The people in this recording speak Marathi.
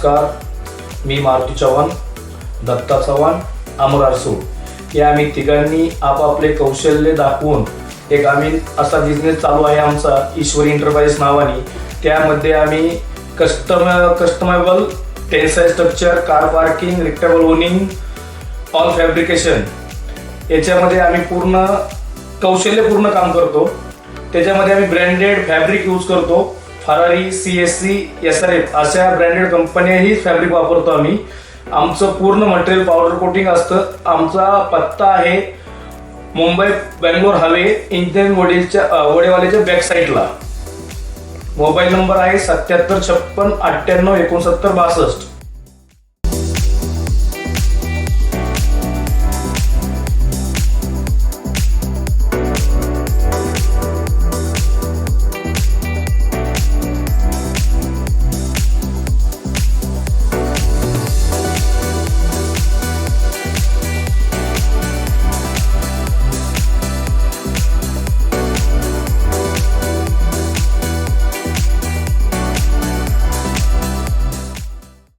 नमस्कार, मी मारुती चव्हाण, दत्ता चव्हाण, अमर अरसूळ या आम्ही तिघांनी आपापले कौशल्य दाखवून एक आम्ही असा बिझनेस चालू आहे आमचा ईश्वरी एंटरप्राइज नावाने। त्यामध्ये आम्ही customisable tensile structure, car parking, retractable awning, all fabrication याच्यामध्ये आम्ही पूर्ण कौशल्यपूर्ण काम करतो। त्याच्यामध्ये आम्ही ब्रँडेड फॅब्रिक यूज करतो। फरारी, CSC, SRF अशा ब्रँडेड कंपन्याही फॅब्रिक वापरतो आम्ही। आमचं पूर्ण मटेरियल पावडर कोटिंग असतं। आमचा पत्ता आहे मुंबई बेंगलोर हायवे, इंडियन वडेवाल्याच्या बॅक साईडला। मोबाईल नंबर आहे 77 56 98 69 62।